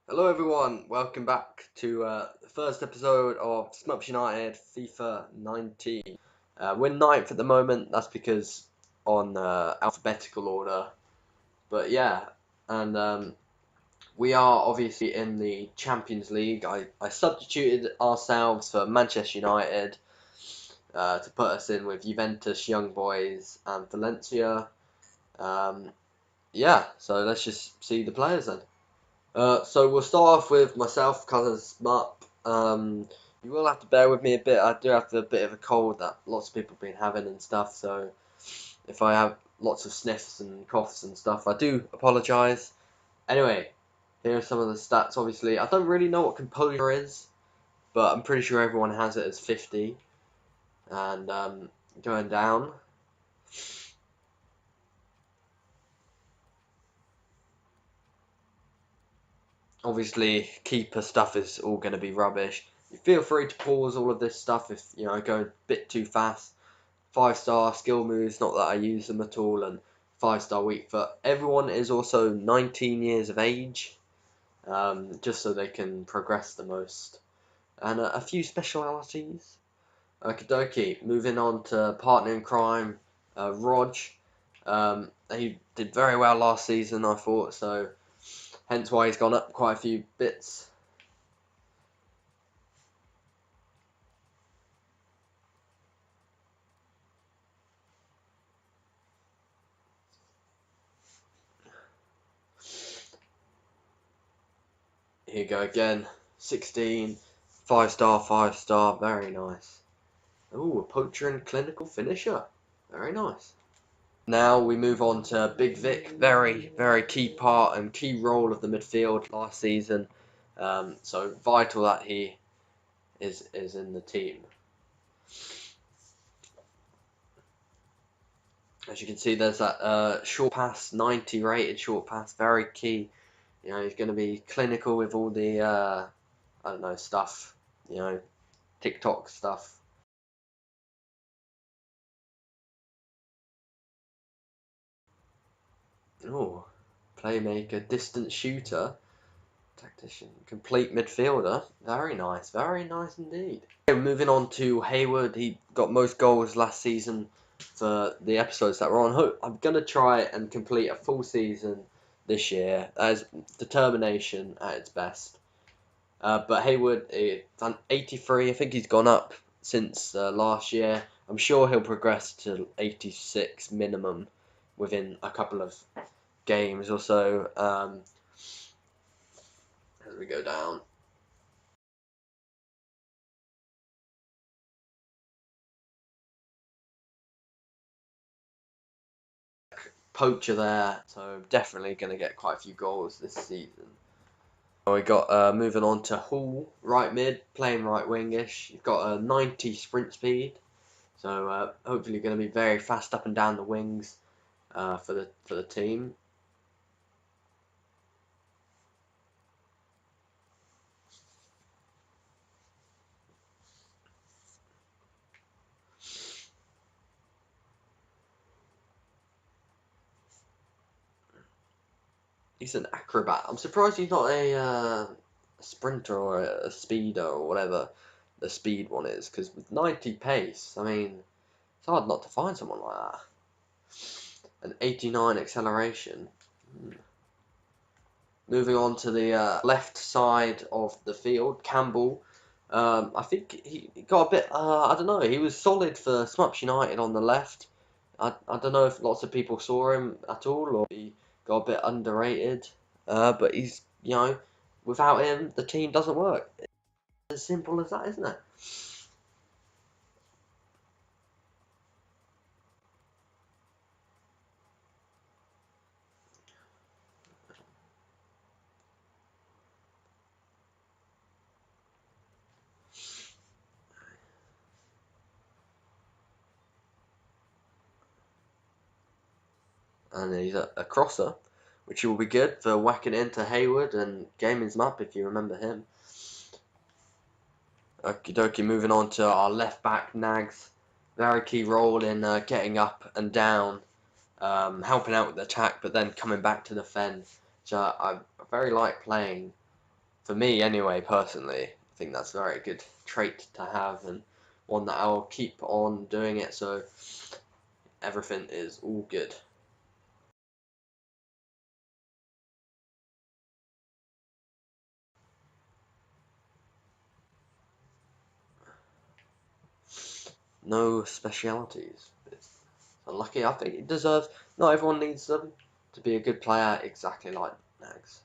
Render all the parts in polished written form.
Hello everyone, welcome back to the first episode of Smups United FIFA 19. We're ninth at the moment, that's because on alphabetical order. But yeah, and we are obviously in the Champions League. I substituted ourselves for Manchester United to put us in with Juventus, Young Boys and Valencia. Um, yeah, so let's just see the players then. So we'll start off with myself, cousin Smup. You will have to bear with me a bit. I do have a bit of a cold that lots of people have been having and stuff. So if I have lots of sniffs and coughs and stuff, I do apologise. Anyway, here are some of the stats. Obviously, I don't really know what composure is, but I'm pretty sure everyone has it as 50. And going down. Obviously, keeper stuff is all going to be rubbish. You feel free to pause all of this stuff if going a bit too fast. 5-star skill moves, not that I use them at all, and 5-star weak foot. Everyone is also 19 years of age, just so they can progress the most. And a few specialities. Okie dokie, moving on to partner in crime, Rog. He did very well last season, I thought, so hence why he's gone up quite a few bits. Here you go again, 16, 5-star, 5-star, very nice. Ooh, a poacher and clinical finisher. Very nice. Now we move on to Big Vic. Very, very key part and key role of the midfield last season. So vital that he is in the team. As you can see, there's that short pass, 90 rated short pass. Very key. He's going to be clinical with all the, I don't know, stuff. TikTok stuff. Oh, playmaker, distant shooter. Tactician, complete midfielder. Very nice indeed. Okay, moving on to Hayward. He got most goals last season for the episodes that were on. I'm going to try and complete a full season this year. That is determination at its best. But Hayward, done 83. I think he's gone up since last year. I'm sure he'll progress to 86 minimum within a couple of games or so. As we go down. Poacher there, so definitely going to get quite a few goals this season. We got moving on to Hall, right mid, playing right wingish. You've got a 90 sprint speed, so hopefully going to be very fast up and down the wings for the team. He's an acrobat. I'm surprised he's not a sprinter or a speeder or whatever the speed one is, because with 90 pace, I mean, it's hard not to find someone like that. An 89 acceleration. Moving on to the left side of the field, Campbell. I think he got a bit, I don't know, he was solid for Smups United on the left. I don't know if lots of people saw him at all or he got a bit underrated. But without him, the team doesn't work. As simple as that, isn't it? And he's a crosser, which will be good for whacking into Hayward and gaming him up if you remember him. Okie dokie, moving on to our left back, Nags. Very key role in getting up and down, helping out with the attack, but then coming back to defend. So I very like playing For me anyway, personally, I think that's a very good trait to have, and one that I'll keep on doing it, so everything is all good. No specialities. It's unlucky. I think it deserves. Not everyone needs them to be a good player, exactly like Nags.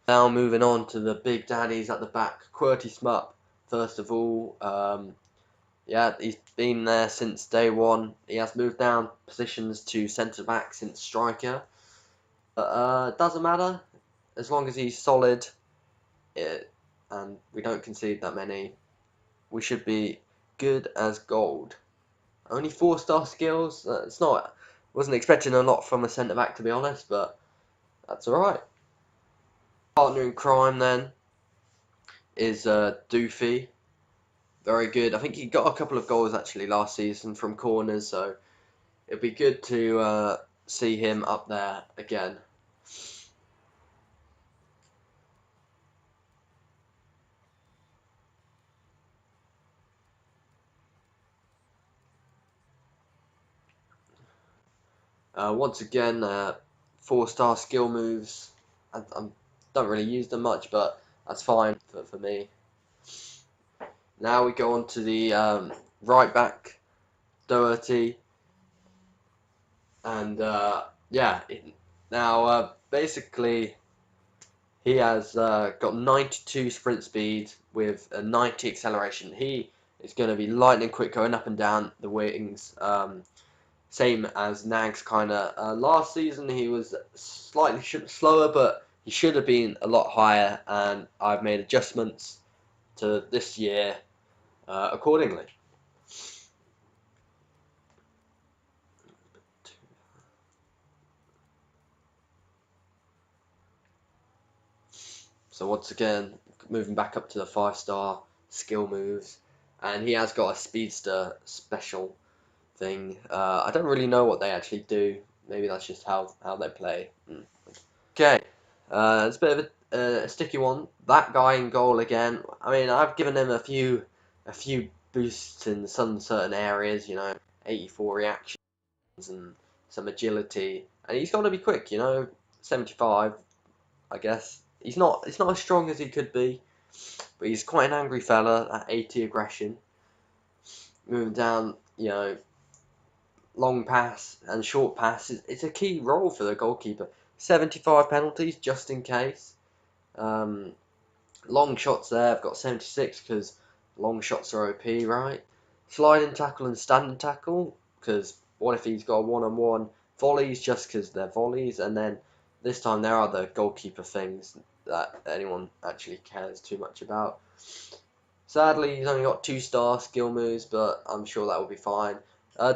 Now moving on to the big daddies at the back. QWERTY Smup, first of all. Yeah, he's been there since day one. He has moved down positions to centre back since striker. But doesn't matter as long as he's solid. And we don't concede that many. We should be good as gold. Only 4-star skills. It's not. Wasn't expecting a lot from a centre back, to be honest, but that's all right. Partner in crime then is Doofy. Very good. I think he got a couple of goals actually last season from corners, so it'd be good to see him up there again. Once again, 4-star skill moves. I don't really use them much, but that's fine for me. Now we go on to the right back, Doherty. And yeah, now basically he has got 92 sprint speed with a 90 acceleration. He is going to be lightning quick going up and down the wings. Same as Nags kind of. Last season he was slightly slower, but he should have been a lot higher, and I've made adjustments to this year accordingly. So once again, moving back up to the 5-star skill moves, and he has got a speedster special thing. I don't really know what they actually do. Maybe that's just how they play. Okay, it's a bit of a sticky one. That guy in goal again. I mean, I've given him a few boosts in some certain areas. 84 reactions and some agility, and he's got to be quick. 75. I guess he's not as strong as he could be, but he's quite an angry fella at 80 aggression. Moving down, long pass and short pass it's a key role for the goalkeeper. 75 penalties just in case. Um, Long shots there. I've got 76 because long shots are OP, right? Sliding tackle and standing tackle because what if he's got a one-on-one volleys just because they're volleys, and then this time there are the goalkeeper things that anyone actually cares too much about. Sadly, he's only got 2-star skill moves, but I'm sure that will be fine.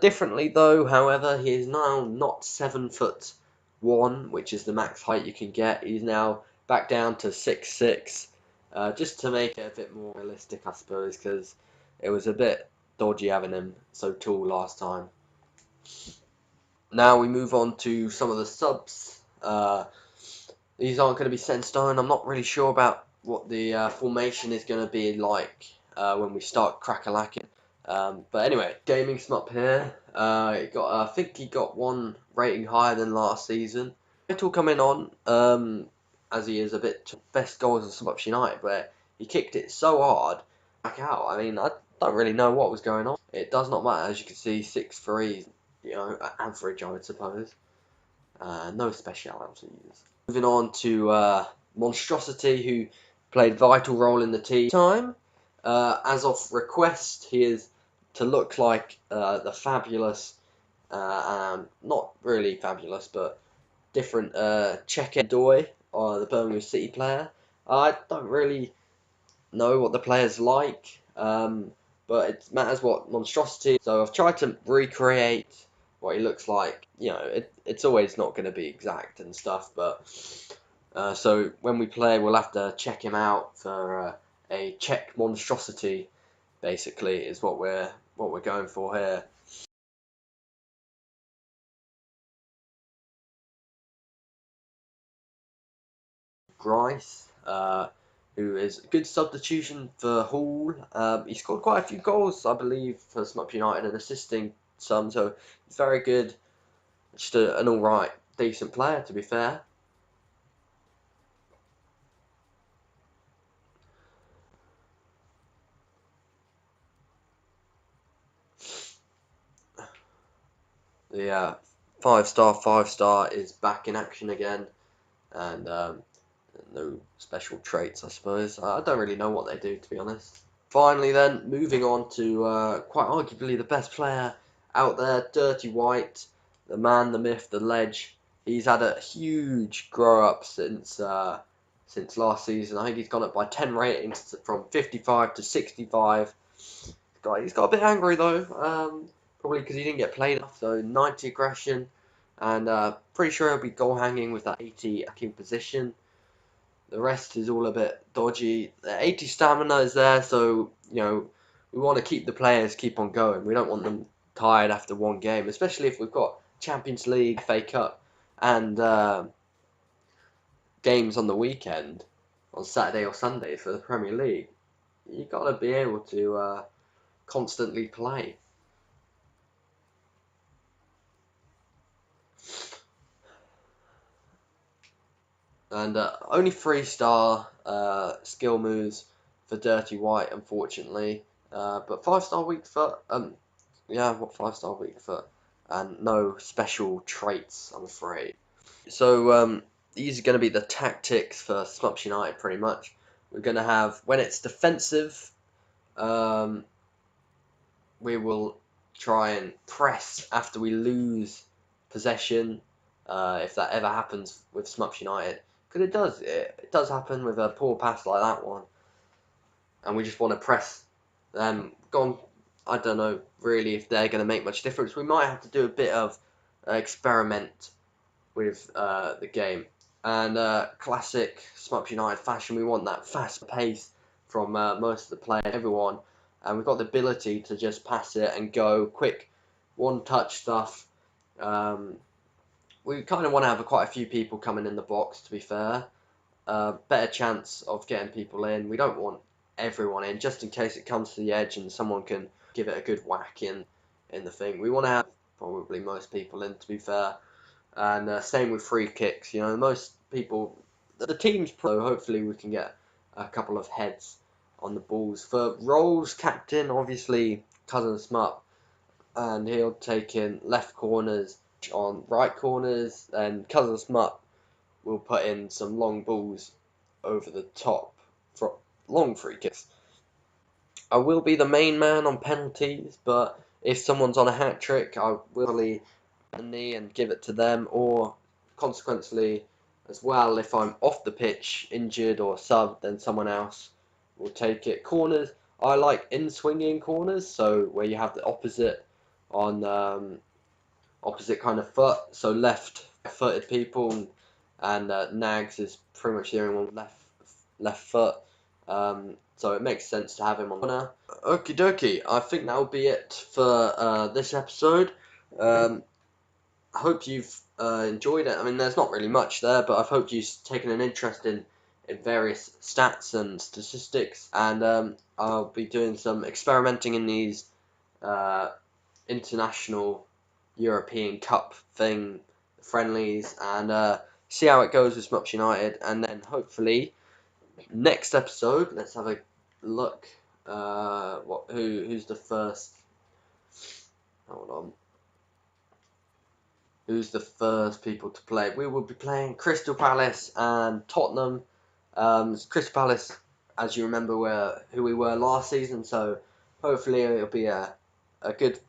Differently though, however, he is now not 7'1", which is the max height you can get. He's now back down to 6'6", just to make it a bit more realistic, I suppose, because it was a bit dodgy having him so tall last time. Now we move on to some of the subs. These aren't going to be set in stone. I'm not really sure about what the formation is going to be like when we start crack-a-lacking. But anyway, Gaming Smup here. I think he got one rating higher than last season. Title coming on, as he is a bit best goals of Smups United, where he kicked it so hard back out. I mean, I don't really know what was going on. It does not matter, as you can see, 6'3", average, I would suppose. No specialities. Moving on to Monstrosity, who played vital role in the team. As of request, he is to look like the fabulous, not really fabulous, but different Czech Doi, or the Birmingham City player. I don't really know what the player's like, but it matters what Monstrosity. So I've tried to recreate what he looks like. It's always not going to be exact and stuff, but so when we play, we'll have to check him out for a Czech Monstrosity. Basically, is what we're going for here. Grice. who is a good substitution for Hall. He scored quite a few goals, I believe, for Smups United and assisting some, so he's very good. Just an alright, decent player, to be fair. The 5-star is back in action again, and no special traits, I suppose. I don't really know what they do, to be honest. Finally, then, moving on to quite arguably the best player out there, Dirty White, the man, the myth, the ledge. He's had a huge grow up since last season. I think he's gone up by 10 ratings from 55 to 65. He's got a bit angry though, probably because he didn't get played enough. So 90 aggression, and pretty sure he'll be goal hanging with that 80 attacking position. The rest is all a bit dodgy. The 80 stamina is there, so we want to keep the players keep on going. We don't want them tired after one game, especially if we've got Champions League, FA Cup, and games on the weekend, on Saturday or Sunday for the Premier League. You got to be able to constantly play. And only 3-star skill moves for Dirty White, unfortunately. But 5-star weak foot. Yeah, what 5-star weak foot, and no special traits, I'm afraid. So these are going to be the tactics for Smups United, pretty much. We're going to have, when it's defensive, we will try and press after we lose possession, if that ever happens with Smups United. Because it does happen with a poor pass like that one. And we just want to press them. I don't know really if they're going to make much difference. We might have to do a bit of experiment with the game. And classic Smups United fashion, we want that fast pace from most of the players, everyone. And we've got the ability to just pass it and go quick, one-touch stuff. We kind of want to have quite a few people coming in the box, to be fair. Better chance of getting people in. We don't want everyone in, just in case it comes to the edge and someone can give it a good whack in the thing. We want to have probably most people in, to be fair. And same with free kicks. Most people, the team's pro. Hopefully we can get a couple of heads on the balls. For roles, captain, obviously Cousin Smup, and he'll take in left corners on right corners, and Cousin Smup will put in some long balls over the top for long free kicks. I will be the main man on penalties, but if someone's on a hat trick, I will really a knee and give it to them, or consequently as well, if I'm off the pitch injured or subbed, then someone else will take it. Corners, I like in-swinging corners, so where you have the opposite on opposite kind of foot, so left-footed people, and Nags is pretty much the only one with left foot, so it makes sense to have him on the corner. Okie dokie, I think that will be it for this episode. I hope you've enjoyed it. I mean, there's not really much there, but I hope you've taken an interest in various stats and statistics, and I'll be doing some experimenting in these international European Cup friendlies, and see how it goes with Smups United, and then hopefully next episode, let's have a look. Who's the first? Hold on. Who's the first people to play? We will be playing Crystal Palace and Tottenham. Crystal Palace, as you remember, were who we were last season, so hopefully it'll be a good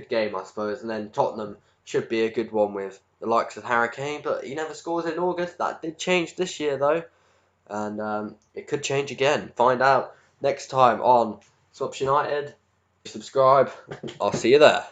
game, I suppose. And then Tottenham should be a good one with the likes of Harry Kane, but he never scores in August. That did change this year though, and it could change again. Find out next time on Smups United. Subscribe. I'll see you there.